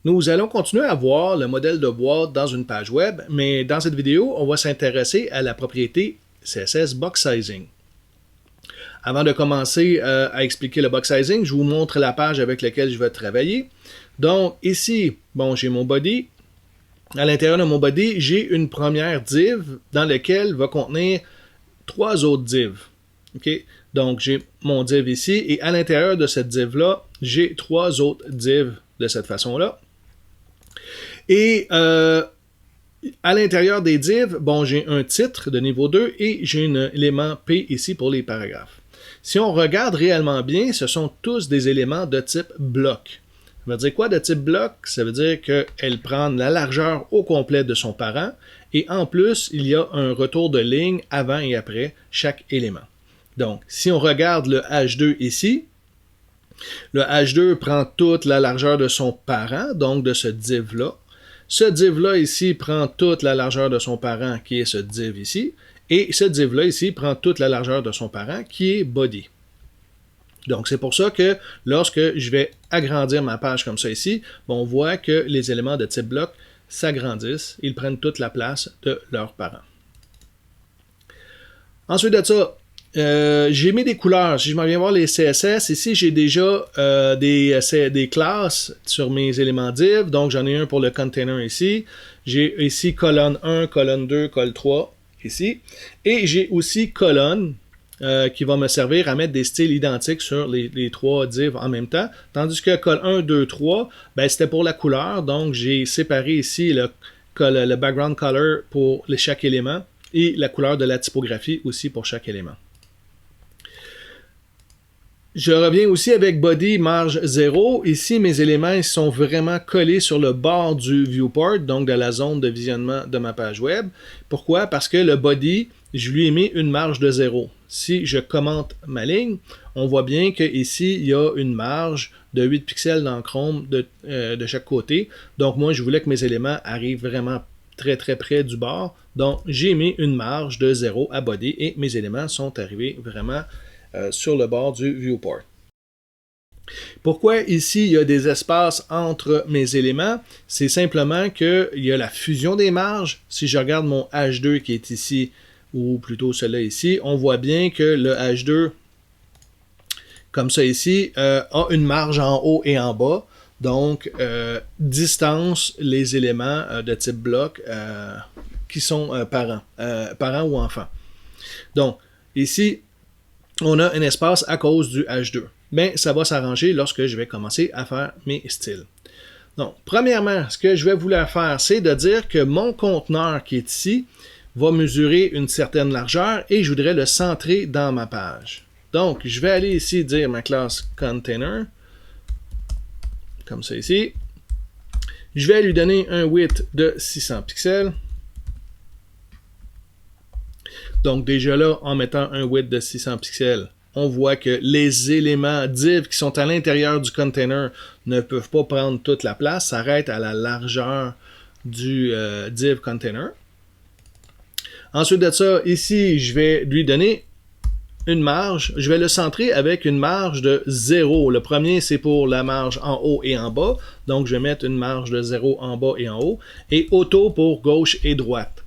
Nous allons continuer à voir le modèle de boîte dans une page web, mais dans cette vidéo, on va s'intéresser à la propriété CSS Box Sizing. Avant de commencer à expliquer le box sizing, je vous montre la page avec laquelle je vais travailler. Donc ici, j'ai mon body. À l'intérieur de mon body, j'ai une première div dans laquelle va contenir 3 autres divs. Okay? Donc j'ai mon div ici et à l'intérieur de cette div-là, j'ai 3 autres divs de cette façon-là. Et à l'intérieur des divs, j'ai un titre de niveau 2 et j'ai un élément P ici pour les paragraphes. Si on regarde réellement bien, ce sont tous des éléments de type bloc. Ça veut dire quoi de type bloc? Ça veut dire qu'elle prend la largeur au complet de son parent et en plus, il y a un retour de ligne avant et après chaque élément. Donc, si on regarde le H2 ici, le H2 prend toute la largeur de son parent, donc de ce div-là. Ce div-là ici prend toute la largeur de son parent, qui est ce div ici. Et ce div-là ici prend toute la largeur de son parent, qui est body. Donc, c'est pour ça que lorsque je vais agrandir ma page comme ça ici, on voit que les éléments de type bloc s'agrandissent. Ils prennent toute la place de leurs parents. Ensuite de ça, j'ai mis des couleurs. Si je m'en viens voir les CSS, ici j'ai déjà des classes sur mes éléments div. Donc j'en ai un pour le container ici. J'ai ici colonne 1, colonne 2, colonne 3 ici. Et j'ai aussi colonne qui va me servir à mettre des styles identiques sur les 3 divs en même temps. Tandis que colonne 1, 2, 3, c'était pour la couleur. Donc j'ai séparé ici le background color pour chaque élément et la couleur de la typographie aussi pour chaque élément. Je reviens aussi avec body marge 0. Ici, mes éléments ils sont vraiment collés sur le bord du viewport, donc de la zone de visionnement de ma page web. Pourquoi? Parce que le body, je lui ai mis une marge de 0. Si je commente ma ligne, on voit bien qu'ici, il y a une marge de 8 pixels dans Chrome de chaque côté. Donc moi, je voulais que mes éléments arrivent vraiment très très près du bord. Donc j'ai mis une marge de 0 à body et mes éléments sont arrivés vraiment sur le bord du viewport. Pourquoi ici il y a des espaces entre mes éléments? C'est simplement qu'il y a la fusion des marges. Si je regarde mon H2 qui est ici, ou plutôt celui-là ici, on voit bien que le H2, comme ça ici, a une marge en haut et en bas. Donc, distance les éléments de type bloc qui sont parents ou enfants. Donc, ici, on a un espace à cause du H2. Mais ça va s'arranger lorsque je vais commencer à faire mes styles. Donc, premièrement, ce que je vais vouloir faire, c'est de dire que mon conteneur qui est ici va mesurer une certaine largeur et je voudrais le centrer dans ma page. Donc, je vais aller ici dire ma classe container, comme ça ici. Je vais lui donner un width de 600 pixels. Donc déjà là, en mettant un width de 600 pixels, on voit que les éléments div qui sont à l'intérieur du container ne peuvent pas prendre toute la place, s'arrêtent à la largeur du div container. Ensuite de ça, ici, je vais lui donner une marge. Je vais le centrer avec une marge de 0. Le premier, c'est pour la marge en haut et en bas. Donc, je vais mettre une marge de 0 en bas et en haut. Et auto pour gauche et droite.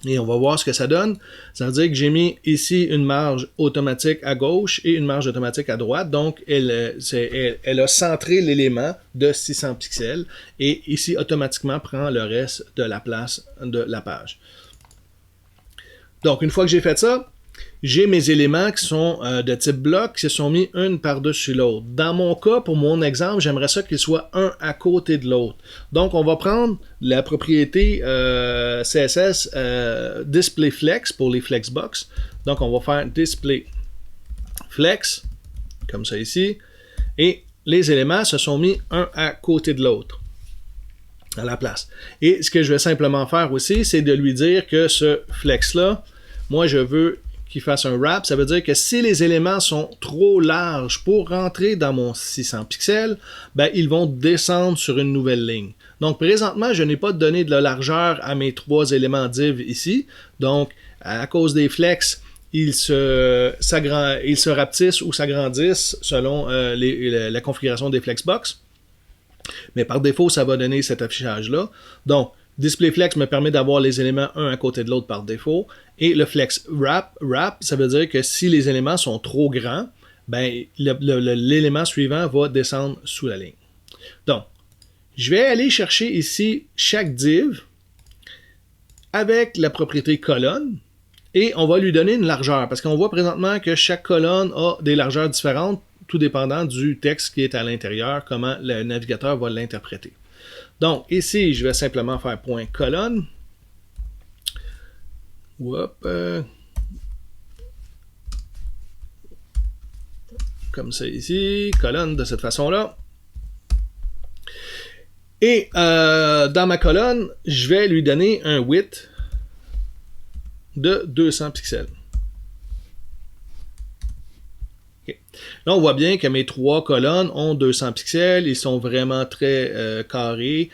Et on va voir ce que ça donne. Ça veut dire que j'ai mis ici une marge automatique à gauche et une marge automatique à droite. Donc, elle a centré l'élément de 600 pixels. Et ici, automatiquement, prend le reste de la place de la page. Donc, une fois que j'ai fait ça, j'ai mes éléments qui sont de type bloc qui se sont mis une par-dessus l'autre. Dans mon cas, pour mon exemple, j'aimerais ça qu'ils soient un à côté de l'autre. Donc, on va prendre la propriété CSS Display Flex pour les Flexbox. Donc, on va faire Display Flex, comme ça ici. Et les éléments se sont mis un à côté de l'autre, à la place. Et ce que je vais simplement faire aussi, c'est de lui dire que ce flex-là, moi, je veux qu'il fasse un wrap. Ça veut dire que si les éléments sont trop larges pour rentrer dans mon 600 pixels, ils vont descendre sur une nouvelle ligne. Donc, présentement, je n'ai pas donné de la largeur à mes 3 éléments div ici. Donc, à cause des flex, ils se rapetissent ou s'agrandissent selon la configuration des flexbox. Mais par défaut, ça va donner cet affichage-là. Donc, DisplayFlex me permet d'avoir les éléments un à côté de l'autre par défaut. Et le Flex Wrap, ça veut dire que si les éléments sont trop grands, ben, l'élément suivant va descendre sous la ligne. Donc, je vais aller chercher ici chaque div avec la propriété colonne et on va lui donner une largeur parce qu'on voit présentement que chaque colonne a des largeurs différentes tout dépendant du texte qui est à l'intérieur, comment le navigateur va l'interpréter. Donc ici, je vais simplement faire point colonne. Comme ça ici, colonne de cette façon-là. Et dans ma colonne, je vais lui donner un width de 200 pixels. Okay. Là, on voit bien que mes trois colonnes ont 200 pixels. Ils sont vraiment très carrés.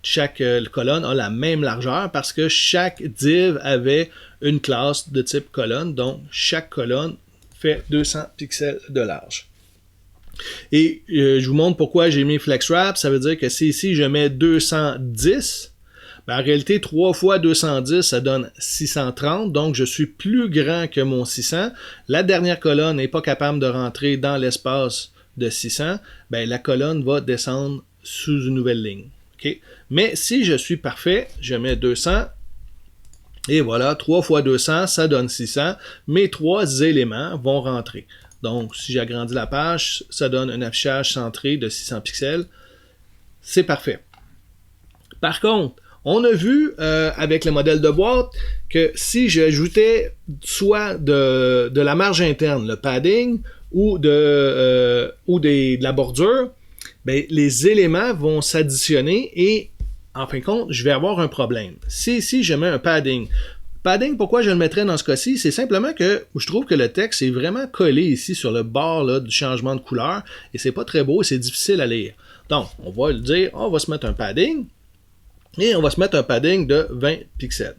Chaque colonne a la même largeur parce que chaque div avait une classe de type colonne. Donc, chaque colonne fait 200 pixels de large. Et je vous montre pourquoi j'ai mis FlexWrap. Ça veut dire que si ici je mets 210, ben en réalité 3 fois 210 ça donne 630. Donc je suis plus grand que mon 600. La dernière colonne n'est pas capable de rentrer dans l'espace de 600. Ben la colonne va descendre sous une nouvelle ligne. Okay? Mais si je suis parfait, je mets 200. Et voilà, 3 fois 200, ça donne 600. Mes trois éléments vont rentrer. Donc, si j'agrandis la page, ça donne un affichage centré de 600 pixels. C'est parfait. Par contre, on a vu avec le modèle de boîte que si j'ajoutais soit de la marge interne, le padding, ou de la bordure, ben, les éléments vont s'additionner et en fin de compte, je vais avoir un problème. Si ici, je mets un padding, pourquoi je le mettrais dans ce cas-ci? C'est simplement que je trouve que le texte est vraiment collé ici sur le bord là, du changement de couleur et c'est pas très beau et c'est difficile à lire. Donc, on va le dire, on va se mettre un padding et on va se mettre un padding de 20 pixels.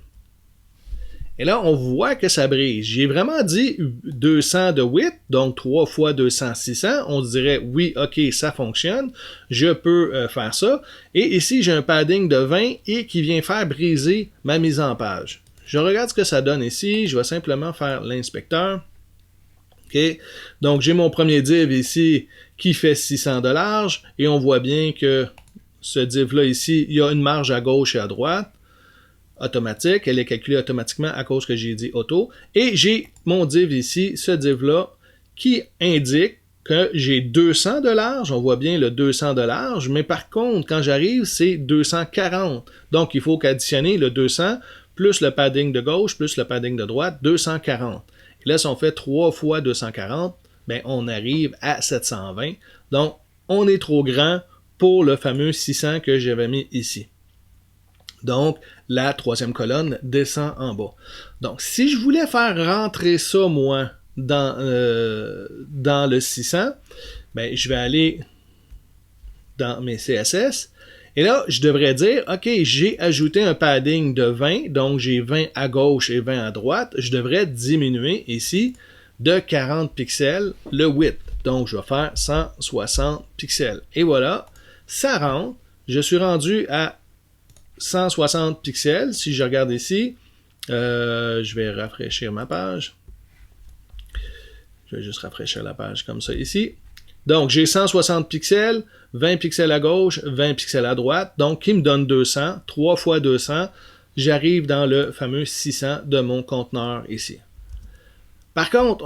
Et là, on voit que ça brise. J'ai vraiment dit 200 de width, donc 3 fois 200, 600. On se dirait, oui, ok, ça fonctionne. Je peux faire ça. Et ici, j'ai un padding de 20 et qui vient faire briser ma mise en page. Je regarde ce que ça donne ici. Je vais simplement faire l'inspecteur. Okay. Donc, j'ai mon premier div ici qui fait 600 de large. Et on voit bien que ce div-là ici, il y a une marge à gauche et à droite. Automatique. Elle est calculée automatiquement à cause que j'ai dit auto. Et j'ai mon div ici, ce div-là, qui indique que j'ai 200 de large. On voit bien le 200 de large. Mais par contre, quand j'arrive, c'est 240. Donc, il faut qu'additionner le 200 plus le padding de gauche, plus le padding de droite, 240. Et là, si on fait 3 fois 240, ben, on arrive à 720. Donc, on est trop grand pour le fameux 600 que j'avais mis ici. Donc, la troisième colonne descend en bas. Donc, si je voulais faire rentrer ça, moi, dans le 600, ben, je vais aller dans mes CSS. Et là, je devrais dire, OK, j'ai ajouté un padding de 20, donc j'ai 20 à gauche et 20 à droite. Je devrais diminuer ici de 40 pixels le width. Donc, je vais faire 160 pixels. Et voilà, ça rentre. Je suis rendu à 160 pixels. Si je regarde ici, je vais rafraîchir ma page. Je vais juste rafraîchir la page comme ça ici. Donc, j'ai 160 pixels, 20 pixels à gauche, 20 pixels à droite, donc qui me donne 200, 3 fois 200, j'arrive dans le fameux 600 de mon conteneur ici. Par contre,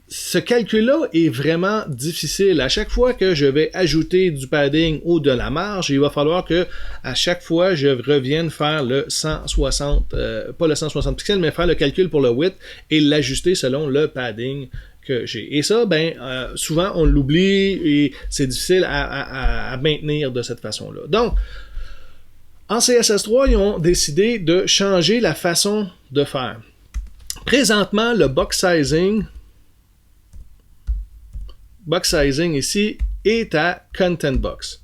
ce calcul-là est vraiment difficile. À chaque fois que je vais ajouter du padding ou de la marge, il va falloir que à chaque fois, je revienne faire le 160, pas le 160 pixels, mais faire le calcul pour le width et l'ajuster selon le padding que j'ai. Et ça, ben, souvent, on l'oublie et c'est difficile à maintenir de cette façon-là. Donc, en CSS3, ils ont décidé de changer la façon de faire. Présentement, le box sizing ici est à Content Box.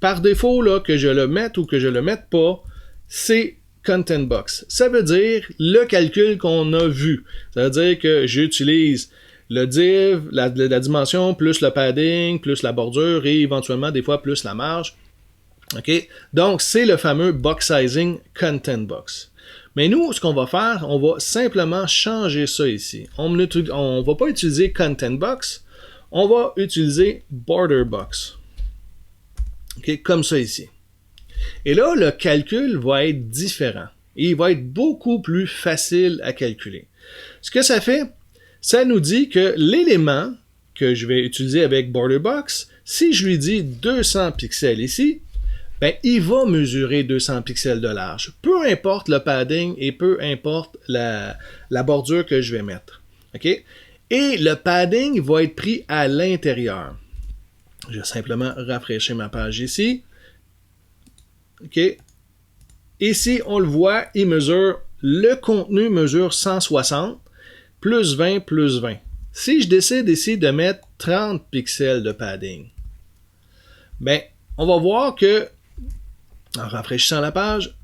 Par défaut, là, que je le mette ou que je le mette pas, c'est Content Box. Ça veut dire le calcul qu'on a vu. Ça veut dire que j'utilise le div, la dimension, plus le padding, plus la bordure et éventuellement des fois plus la marge. OK? Donc, c'est le fameux box sizing content box. Mais nous, ce qu'on va faire, on va simplement changer ça ici. On ne va pas utiliser content box, on va utiliser border box. OK? Comme ça ici. Et là, le calcul va être différent. Et il va être beaucoup plus facile à calculer. Ce que ça fait, ça nous dit que l'élément que je vais utiliser avec border box, si je lui dis 200 pixels ici, ben, il va mesurer 200 pixels de large. Peu importe le padding et peu importe la bordure que je vais mettre. OK? Et le padding va être pris à l'intérieur. Je vais simplement rafraîchir ma page ici. OK? Ici, on le voit, le contenu mesure 160, plus 20, plus 20. Si je décide ici de mettre 30 pixels de padding, ben, on va voir que, en rafraîchissant la page,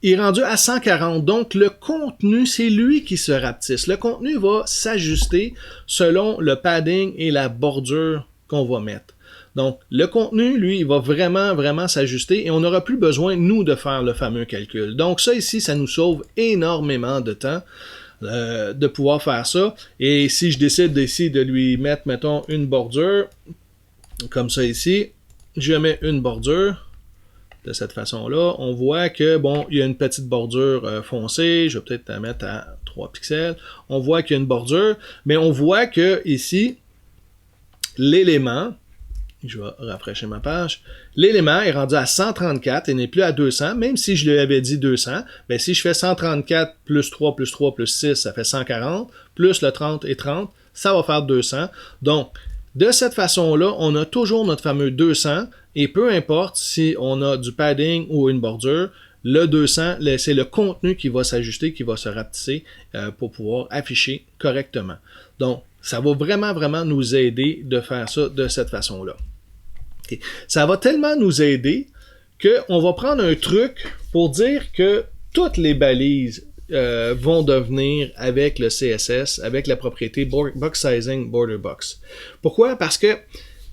il est rendu à 140. Donc, le contenu, c'est lui qui se rapetisse. Le contenu va s'ajuster selon le padding et la bordure qu'on va mettre. Donc, le contenu, lui, il va vraiment, vraiment s'ajuster et on n'aura plus besoin, nous, de faire le fameux calcul. Donc, ça ici, ça nous sauve énormément de temps de pouvoir faire ça. Et si je décide ici de lui mettre, mettons, une bordure, comme ça ici, je mets une bordure. De cette façon-là, on voit que, bon, il y a une petite bordure foncée. Je vais peut-être la mettre à 3 pixels. On voit qu'il y a une bordure, mais on voit que ici, l'élément, je vais rafraîchir ma page, l'élément est rendu à 134 et n'est plus à 200, même si je lui avais dit 200. Ben, si je fais 134 plus 3 plus 3 plus 6, ça fait 140, plus le 30 et 30, ça va faire 200. Donc, de cette façon-là, on a toujours notre fameux 200 et peu importe si on a du padding ou une bordure, le 200, c'est le contenu qui va s'ajuster, qui va se rapetisser pour pouvoir afficher correctement. Donc, ça va vraiment, vraiment nous aider de faire ça de cette façon-là. Okay. Ça va tellement nous aider qu'on va prendre un truc pour dire que toutes les balises vont devenir avec le CSS, avec la propriété Box Sizing Border Box. Pourquoi? Parce que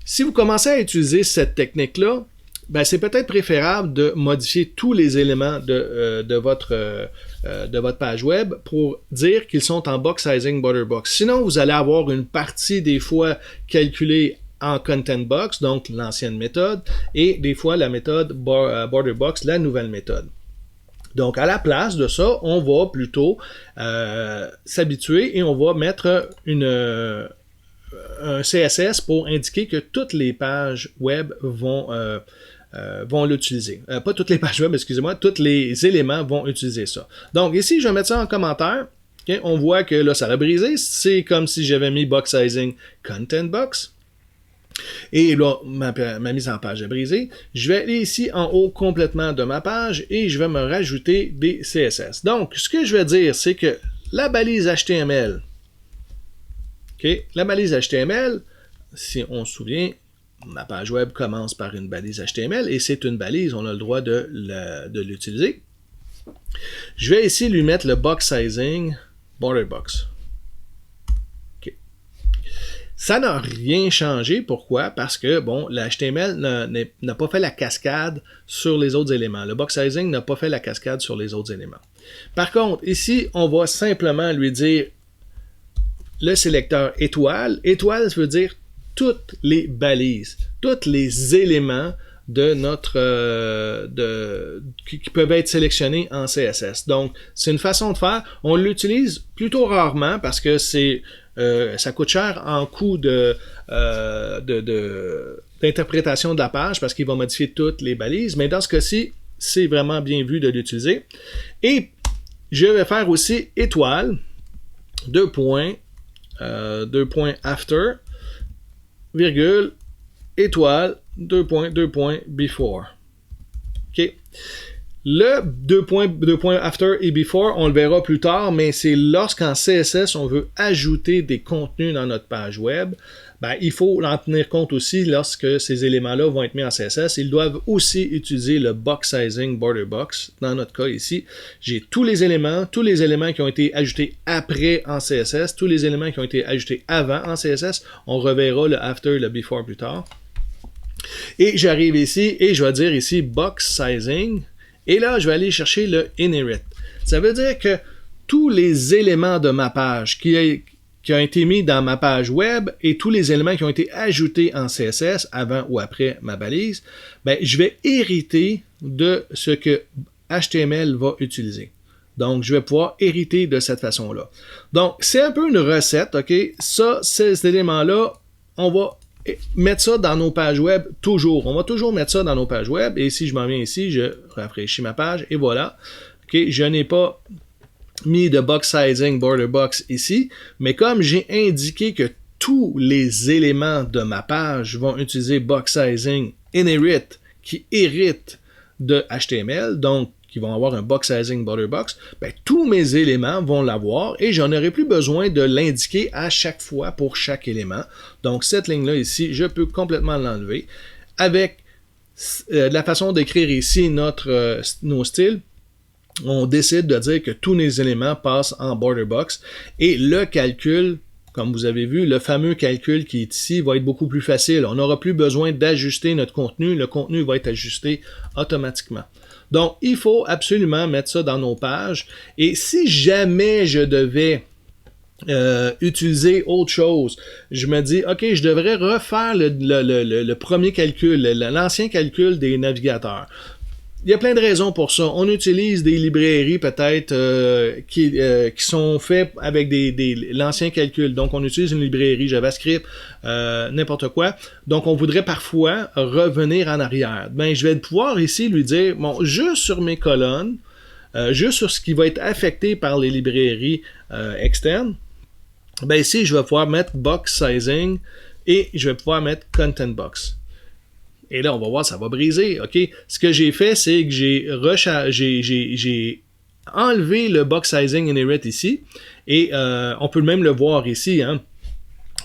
si vous commencez à utiliser cette technique-là, ben c'est peut-être préférable de modifier tous les éléments de votre page web pour dire qu'ils sont en Box Sizing Border Box. Sinon, vous allez avoir une partie des fois calculée en Content Box, donc l'ancienne méthode, et des fois la méthode Border Box, la nouvelle méthode. Donc, à la place de ça, on va plutôt s'habituer et on va mettre un CSS pour indiquer que toutes les pages web vont l'utiliser. Pas toutes les pages web, excusez-moi, tous les éléments vont utiliser ça. Donc, ici, je vais mettre ça en commentaire. Okay? On voit que là, ça a brisé. C'est comme si j'avais mis Box Sizing Content Box. Et là, ma mise en page est brisée. Je vais aller ici en haut complètement de ma page et je vais me rajouter des CSS. Donc, ce que je vais dire, c'est que la balise HTML, okay, la balise HTML, si on se souvient, ma page web commence par une balise HTML et c'est une balise, on a le droit de l'utiliser. Je vais ici lui mettre le Box Sizing Border Box. Ça n'a rien changé. Pourquoi? Parce que, bon, le HTML n'a pas fait la cascade sur les autres éléments. Le box sizing n'a pas fait la cascade sur les autres éléments. Par contre, ici, on va simplement lui dire le sélecteur étoile. Étoile, ça veut dire toutes les balises, tous les éléments de notre qui peuvent être sélectionnés en CSS. Donc, c'est une façon de faire. On l'utilise plutôt rarement parce que ça coûte cher en coût d'interprétation de la page parce qu'il va modifier toutes les balises. Mais dans ce cas-ci, c'est vraiment bien vu de l'utiliser. Et je vais faire aussi étoile, 2 points after, virgule, étoile, 2 points, before. OK. Le 2 points after et before, on le verra plus tard, mais c'est lorsqu'en CSS, on veut ajouter des contenus dans notre page web, ben, il faut en tenir compte aussi lorsque ces éléments-là vont être mis en CSS. Ils doivent aussi utiliser le box sizing border box. Dans notre cas ici, j'ai tous les éléments qui ont été ajoutés après en CSS, tous les éléments qui ont été ajoutés avant en CSS. On reverra le after et le before plus tard. Et j'arrive ici et je vais dire ici box sizing. Et là, je vais aller chercher le inherit. Ça veut dire que tous les éléments de ma page qui ont été mis dans ma page web et tous les éléments qui ont été ajoutés en CSS avant ou après ma balise, ben, je vais hériter de ce que HTML va utiliser. Donc, je vais pouvoir hériter de cette façon-là. Donc, c'est un peu une recette, OK? Ça, ces éléments-là, on va mettre ça dans nos pages web toujours. On va toujours mettre ça dans nos pages web. Et si je m'en viens ici, je rafraîchis ma page et voilà. OK, je n'ai pas mis de box sizing border box ici, mais comme j'ai indiqué que tous les éléments de ma page vont utiliser box sizing inherit qui hérite de HTML, donc qui vont avoir un box sizing border box, ben, tous mes éléments vont l'avoir et j'en aurai plus besoin de l'indiquer à chaque fois pour chaque élément. Donc cette ligne-là ici, je peux complètement l'enlever. Avec la façon d'écrire ici nos styles, on décide de dire que tous les éléments passent en border box et le calcul, comme vous avez vu, le fameux calcul qui est ici va être beaucoup plus facile. On n'aura plus besoin d'ajuster notre contenu, le contenu va être ajusté automatiquement. Donc, il faut absolument mettre ça dans nos pages. Et si jamais je devais utiliser autre chose, je me dis, OK, je devrais refaire le premier calcul, l'ancien calcul des navigateurs. Il y a plein de raisons pour ça. On utilise des librairies peut-être qui sont faites avec l'ancien calcul. Donc, on utilise une librairie JavaScript, n'importe quoi. Donc, on voudrait parfois revenir en arrière. Ben, je vais pouvoir ici lui dire, bon, juste sur mes colonnes, juste sur ce qui va être affecté par les librairies externes, ben ici, je vais pouvoir mettre box sizing et je vais pouvoir mettre content box. Et là, on va voir, ça va briser, OK? Ce que j'ai fait, c'est que j'ai enlevé le box sizing inherit ici. Et on peut même le voir ici, hein?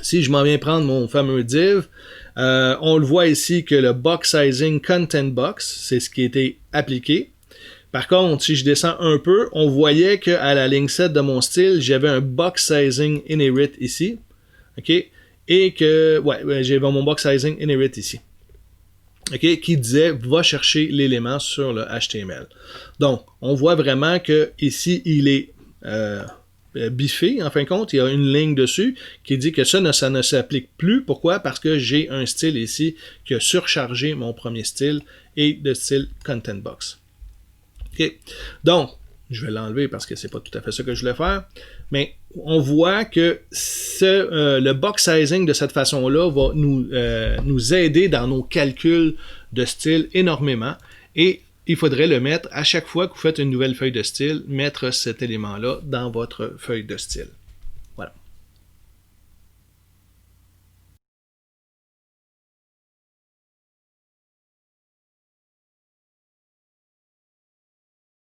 Si je m'en viens prendre mon fameux div, on le voit ici que le box sizing content box, c'est ce qui a été appliqué. Par contre, si je descends un peu, on voyait qu'à la ligne 7 de mon style, j'avais un box sizing inherit ici. OK? Et que, j'avais mon box sizing inherit ici. Okay, qui disait va chercher l'élément sur le HTML. Donc, on voit vraiment que ici il est biffé, en fin de compte, il y a une ligne dessus qui dit que ça ne s'applique plus. Pourquoi? Parce que j'ai un style ici qui a surchargé mon premier style et de style content box. Okay. Donc, je vais l'enlever parce que c'est pas tout à fait ça que je voulais faire. Mais on voit que le box sizing de cette façon-là va nous aider dans nos calculs de style énormément. Et il faudrait le mettre à chaque fois que vous faites une nouvelle feuille de style, mettre cet élément-là dans votre feuille de style.